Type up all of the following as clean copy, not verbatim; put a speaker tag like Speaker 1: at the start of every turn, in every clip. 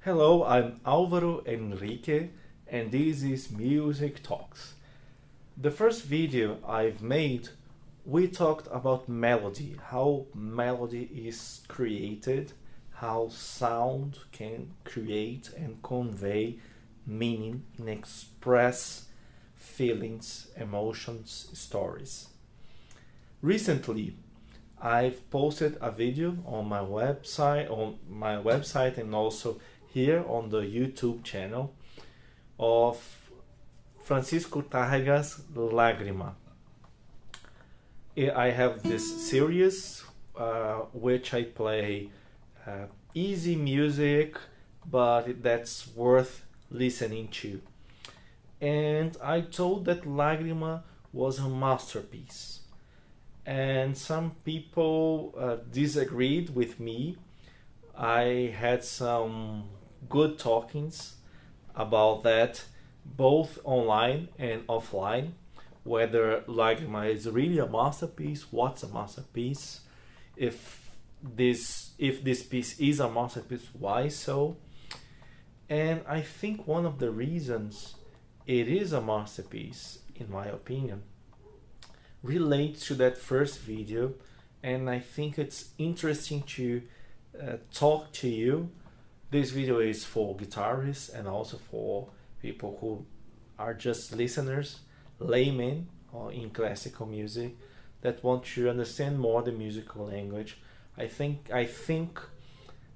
Speaker 1: Hello, I'm Alvaro Henrique and this is Music Talks. The first video I've made, we talked about melody, how melody is created, how sound can create and convey meaning and express feelings, emotions, stories. Recently, I've posted a video on my website and also here on the YouTube channel of Francisco Tárrega's Lagrima. I have this series which I play easy music, but that's worth listening to. And I told that Lagrima was a masterpiece. And some people disagreed with me. I had some good talkings about that, both online and offline, whether Lagrima is really a masterpiece, what's a masterpiece, if this piece is a masterpiece, why so. And I think one of the reasons it is a masterpiece, in my opinion, relates to that first video, and I think it's interesting to talk to you. This video is for guitarists and also for people who are just listeners, laymen in classical music that want to understand more the musical language. I think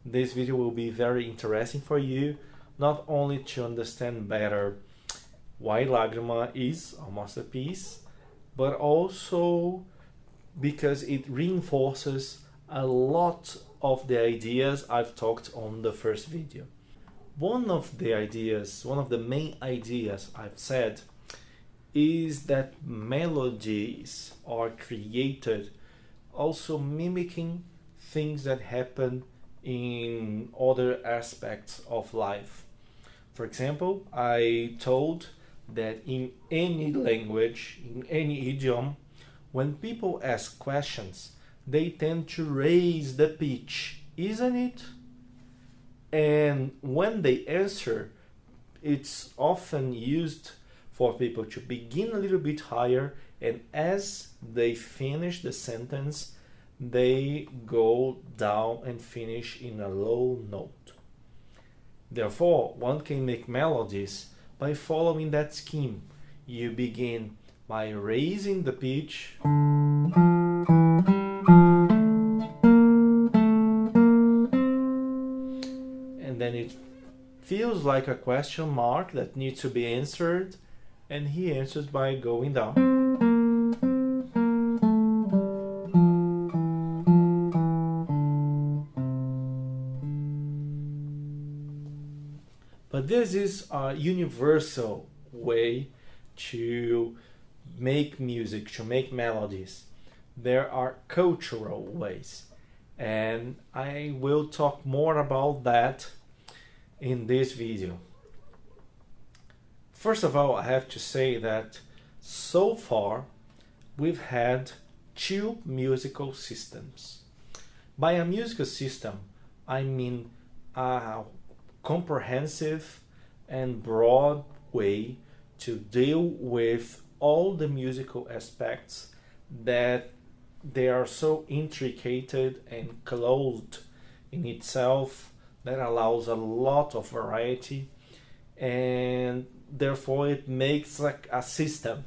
Speaker 1: this video will be very interesting for you, not only to understand better why Lagrima is a masterpiece, but also because it reinforces a lot of the ideas I've talked on the first video. One of the main ideas I've said is that melodies are created also mimicking things that happen in other aspects of life. For example, I told that in any language, in any idiom, when people ask questions, they tend to raise the pitch, isn't it? And when they answer, it's often used for people to begin a little bit higher, and as they finish the sentence, they go down and finish in a low note. Therefore, one can make melodies by following that scheme. You begin by raising the pitch, and then it feels like a question mark that needs to be answered, and he answers by going down. But this is a universal way to make music, to make melodies. There are cultural ways, and I will talk more about that in this video. First of all, I have to say that so far we've had two musical systems. By a musical system, I mean a comprehensive and broad way to deal with all the musical aspects that they are so intricate and closed in itself, that allows a lot of variety, and therefore it makes like a system.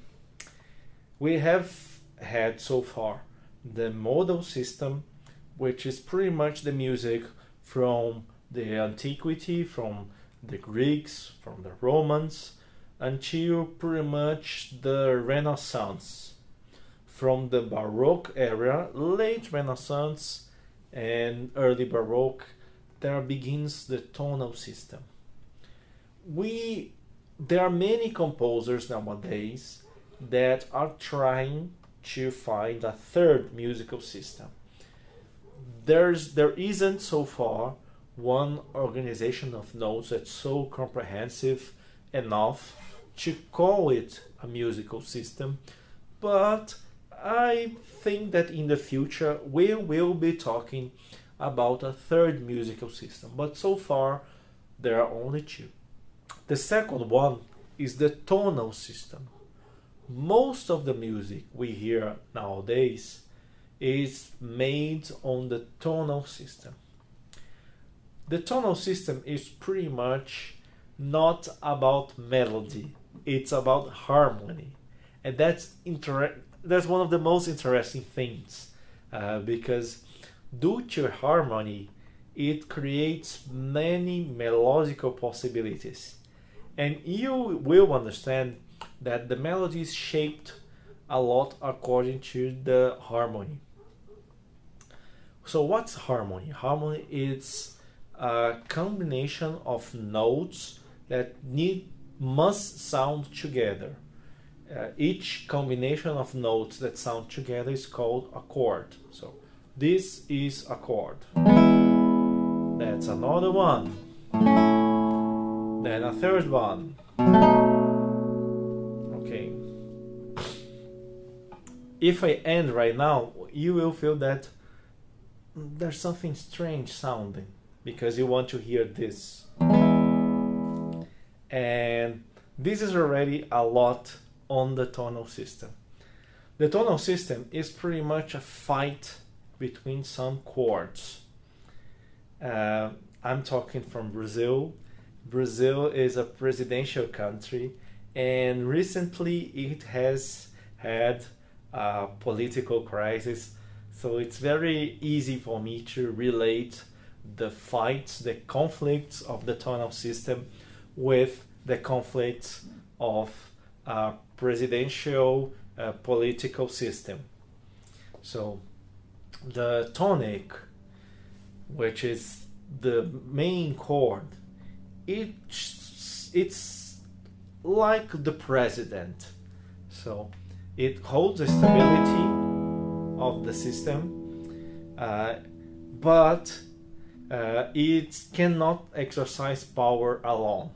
Speaker 1: We have had so far the modal system, which is pretty much the music from the antiquity, from the Greeks, from the Romans, until pretty much the Renaissance. From the Baroque era, late Renaissance and early Baroque, there begins the tonal system. There are many composers nowadays that are trying to find a third musical system. There isn't so far one organization of notes that's so comprehensive enough to call it a musical system, but I think that in the future we will be talking about a third musical system. But so far There are only two. The second one is the tonal system. Most of the music we hear nowadays is made on the tonal system. The tonal system is pretty much not about melody, it's about harmony. And that's one of the most interesting things, because due to harmony, it creates many melodical possibilities. And you will understand that the melody is shaped a lot according to the harmony. So what's harmony? Harmony is a combination of notes that must sound together. Each combination of notes that sound together is called a chord. So this is a chord. That's another one. Then a third one. Okay. If I end right now, you will feel that there's something strange sounding because you want to hear this. And this is already a lot on the tonal system. The tonal system is pretty much a fight between some chords. I'm talking from Brazil. Brazil is a presidential country, and recently it has had a political crisis, so it's very easy for me to relate the fights, the conflicts of the tonal system with the conflicts of a presidential political system. So the tonic, which is the main chord, it's like the president. So it holds the stability of the system, but it cannot exercise power alone.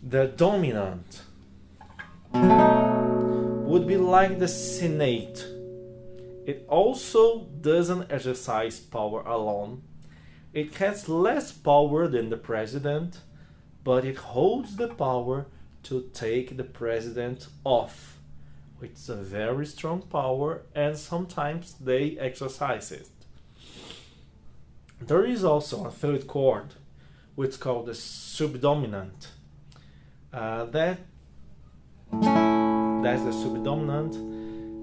Speaker 1: The dominant would be like the Senate. It also doesn't exercise power alone. It has less power than the president, but it holds the power to take the president off. It's a very strong power, and sometimes they exercise it. There is also a third chord, which is called the subdominant. That's the subdominant,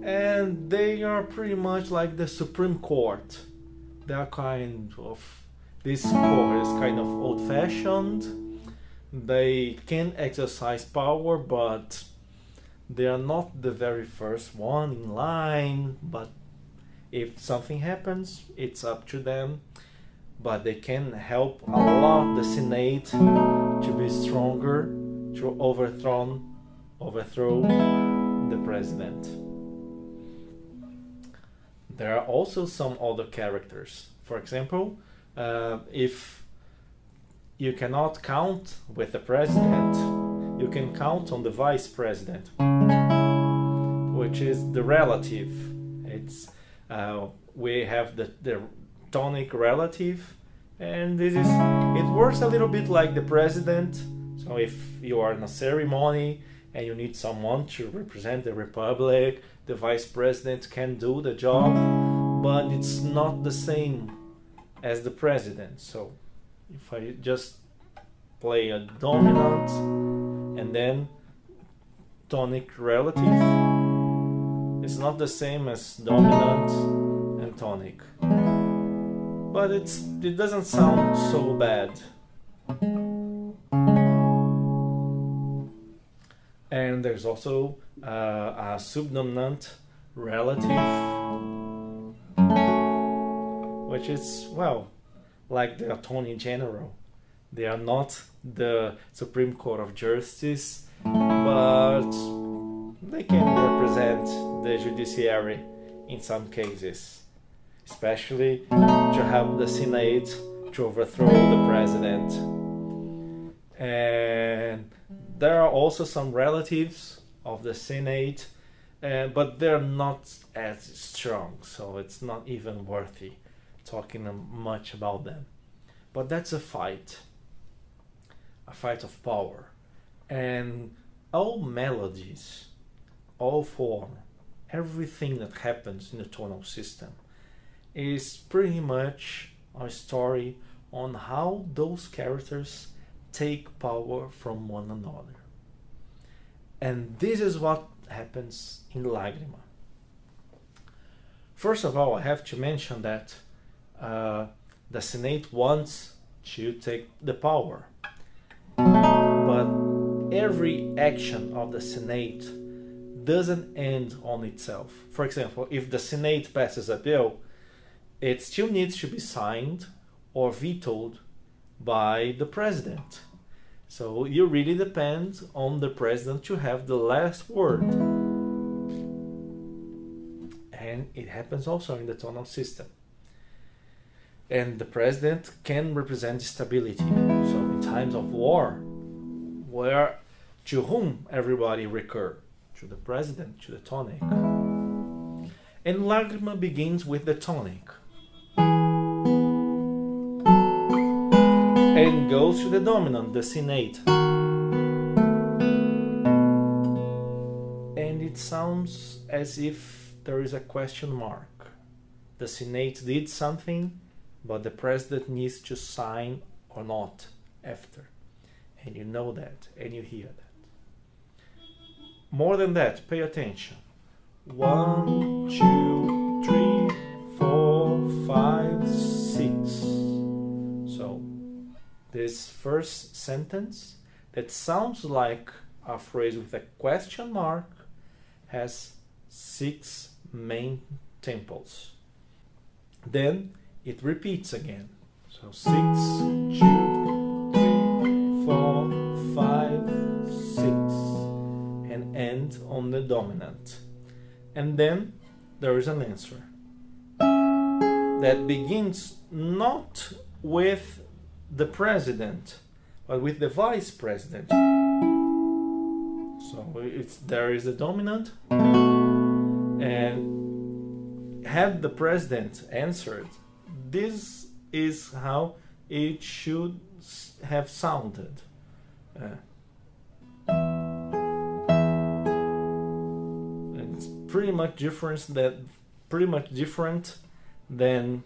Speaker 1: and they are pretty much like the Supreme Court. They are this chord is kind of old-fashioned. They can exercise power, but they are not the very first one in line. But if something happens, it's up to them. But they can help a lot the Senate to be stronger, to overthrow the president. There are also some other characters. For example, if you cannot count with the president, you can count on the vice president, which is the relative. We have the tonic relative, and it works a little bit like the president. So if you are in a ceremony and you need someone to represent the republic, the vice president can do the job, but it's not the same as the president. So if I just play a dominant and then tonic relative, it's not the same as dominant and tonic, but it doesn't sound so bad. And there's also a subdominant relative, which is, well, like the Attorney General. They are not the Supreme Court of Justice, but they can represent the judiciary in some cases, especially to help the Senate to overthrow the president. And there are also some relatives of the Senate, but they're not as strong, so it's not even worthy talking much about them. but that's a fight of power. And all melodies, all form, everything that happens in the tonal system is pretty much a story on how those characters take power from one another. And this is what happens in Lagrima. First of all, I have to mention that the Senate wants to take the power, but every action of the Senate doesn't end on itself. For example, if the Senate passes a bill, it still needs to be signed or vetoed by the president. So you really depend on the president to have the last word. And it happens also in the tonal system. And the president can represent stability. So in times of war, to whom everybody recur? To the president, to the tonic. And Lagrima begins with the tonic and goes to the dominant, the sonate. And it sounds as if there is a question mark. The sonate did something, but the president needs to sign or not after. And you know that, and you hear that. More than that, pay attention. 1, 2, 3, 4, 5, 6. So this first sentence that sounds like a phrase with a question mark has 6 main tempos. Then it repeats again. So 6, 2, 3, 4, 5, 6. And end on the dominant. And then there is an answer that begins not with the president, but with the vice president. So there is the dominant, and had the president answered, this is how it should have sounded. It's pretty much different than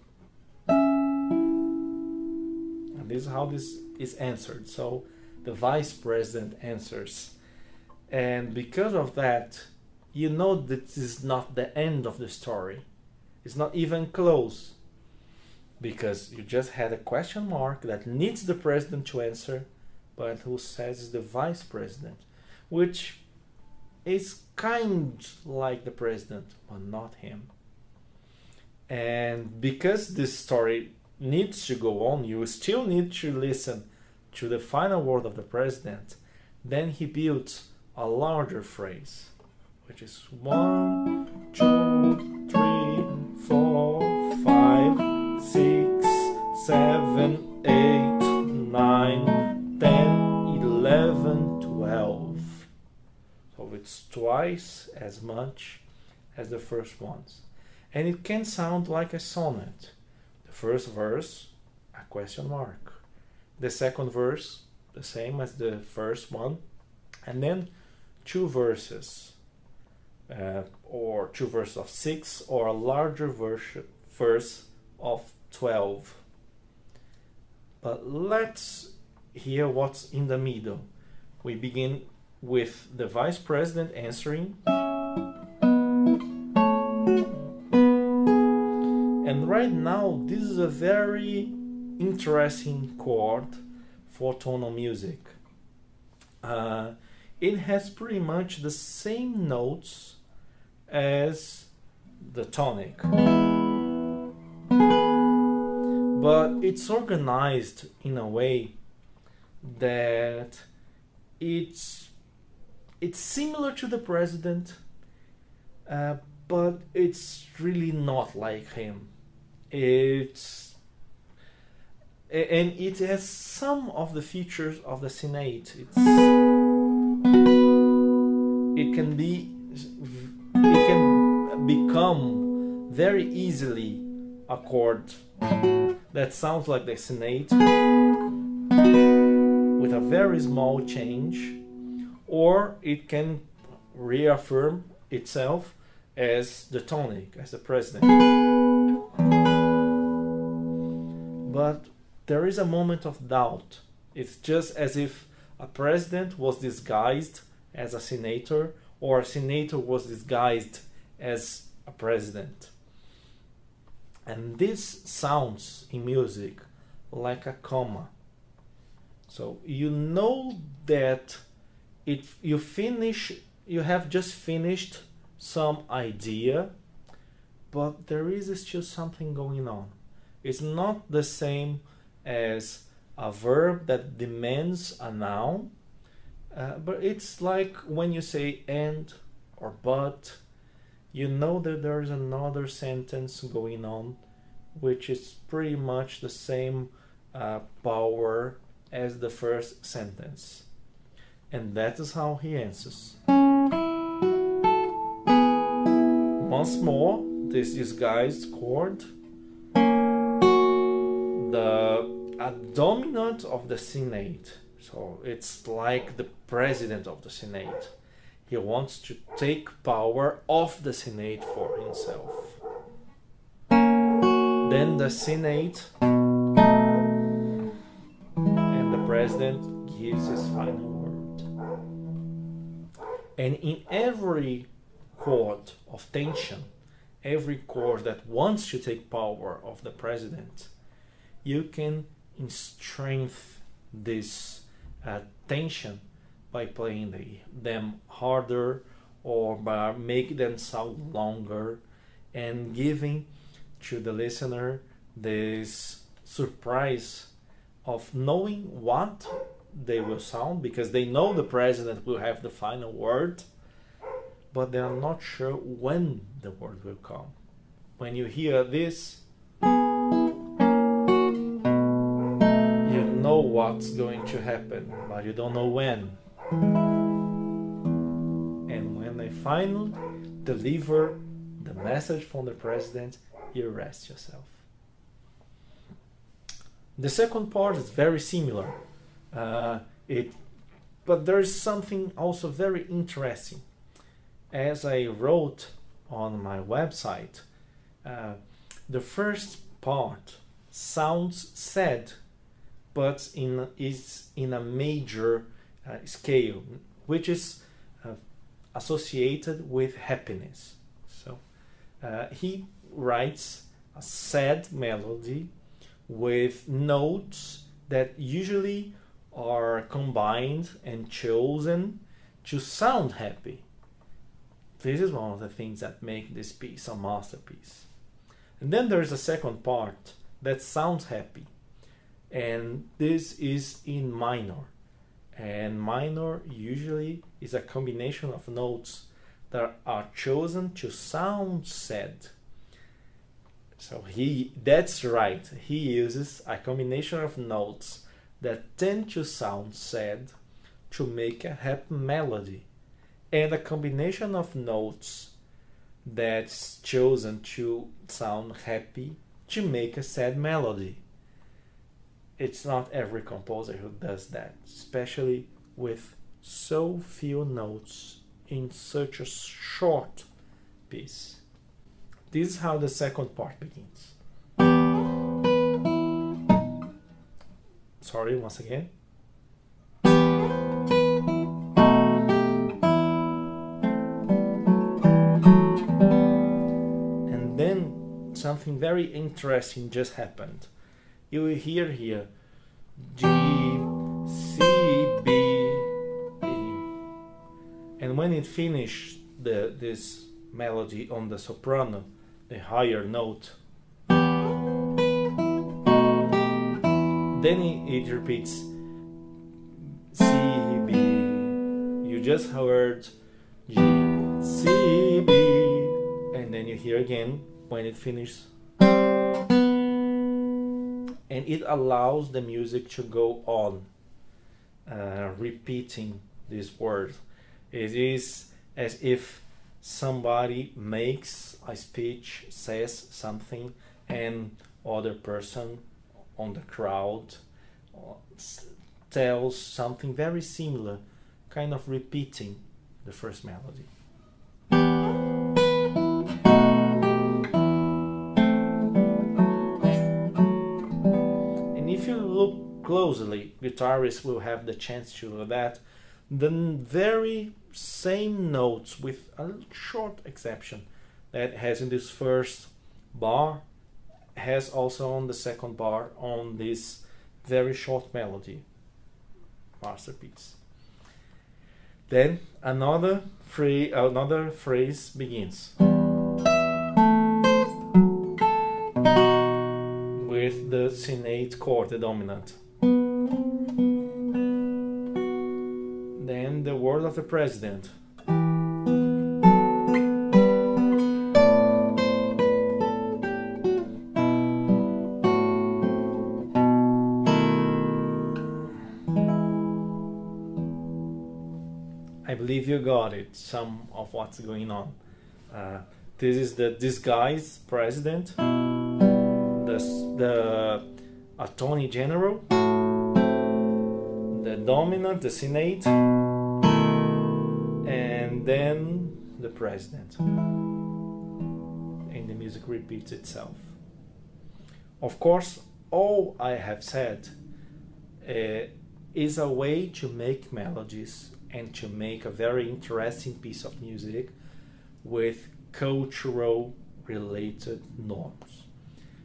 Speaker 1: and this is how this is answered. So the vice president answers, and because of that, you know that this is not the end of the story. It's not even close, because you just had a question mark that needs the president to answer, but who says is the vice president, which is kind like the president, but not him. And because this story needs to go on, you still need to listen to the final word of the president. Then he builds a larger phrase, which is 1, 2, 3, 4, 5, 6, 7, 8, 9, 10, 11, 12. So it's twice as much as the first ones. And it can sound like a sonnet. The first verse, a question mark. The second verse, the same as the first one. And then 2 verses, or 2 verses of 6, or a larger verse of 12. But let's hear what's in the middle. We begin with the vice president answering. And right now, this is a very interesting chord for tonal music. It has pretty much the same notes as the tonic, but it's organized in a way that it's similar to the president, but it's really not like him. And it has some of the features of the sonate. It can become very easily a chord that sounds like the sonate with a very small change, or it can reaffirm itself as the tonic, as the president. But there is a moment of doubt. It's just as if a president was disguised as a senator, or a senator was disguised as a president. And this sounds in music like a comma. So you know that you have just finished some idea, but there is still something going on. It's not the same as a verb that demands a noun, but it's like when you say and or but, you know that there is another sentence going on, which is pretty much the same power as the first sentence. And that is how he answers. Once more, this disguised chord, a dominant of the Senate. So it's like the president of the Senate. He wants to take power of the Senate for himself. Then the Senate and the president gives his final word. And in every chord of tension, every chord that wants to take power of the president, you can strengthen this tension by playing them harder, or by making them sound longer, and giving to the listener this surprise of knowing what they will sound, because they know the president will have the final word, but they are not sure when the word will come. When you hear this, you know what's going to happen, but you don't know when. And when they finally deliver the message from the president, you rest yourself. The second part is very similar, but there is something also very interesting. As I wrote on my website, the first part sounds sad, but is in a major scale, which is associated with happiness. So he writes a sad melody with notes that usually are combined and chosen to sound happy. This is one of the things that make this piece a masterpiece. And then there is a second part that sounds happy, and this is in minor. And minor usually is a combination of notes that are chosen to sound sad. So that's right, he uses a combination of notes that tend to sound sad to make a happy melody, and a combination of notes that's chosen to sound happy to make a sad melody. It's not every composer who does that, especially with so few notes in such a short piece. This is how the second part begins. Sorry, once again. And then something very interesting just happened. You will hear here G, C, B, E. And when it finished this melody on the soprano, the higher note, then it repeats C, B. You just heard G, C, B, and then you hear again when it finishes. And it allows the music to go on, repeating this word. It is as if somebody makes a speech, says something, and other person on the crowd tells something very similar, kind of repeating the first melody. And if you look closely, guitarists will have the chance to do that. The very same notes, with a short exception, that has in this first bar has also on the second bar on this very short melody. Masterpiece. Then another phrase begins with the sonate chord, the dominant. Then the word of the president. I believe you got it, some of what's going on. This is the disguised president, the attorney general, the dominant, the sonate, and then the president. And the music repeats itself. Of course, all I have said is a way to make melodies and to make a very interesting piece of music with cultural related norms.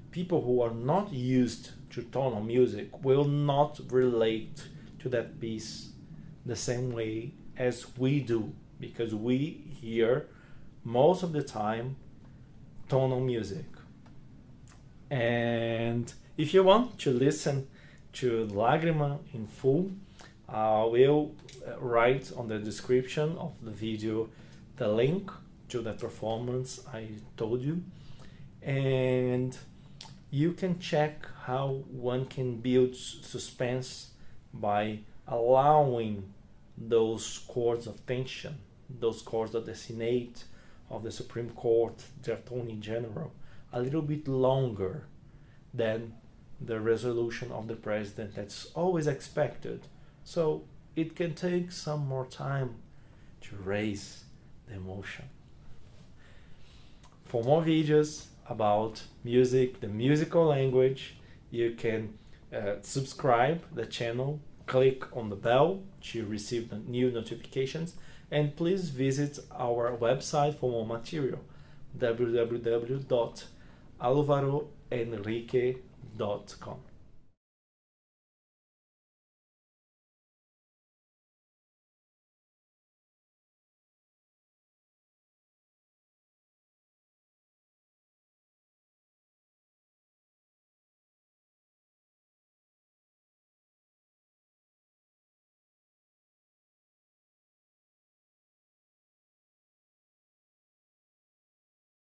Speaker 1: People who are not used to tonal music will not relate to that piece the same way as we do, because we hear most of the time tonal music. And if you want to listen to Lagrima in full, I will write on the description of the video the link to the performance I told you, and you can check how one can build suspense by allowing those chords of tension, those chords of the sonate, of the Supreme Court, the attorney general, a little bit longer than the resolution of the president that's always expected. So it can take some more time to raise the emotion. For more videos about music, the musical language, you can subscribe the channel, click on the bell to receive the new notifications, and please visit our website for more material, www.alvarohenrique.com.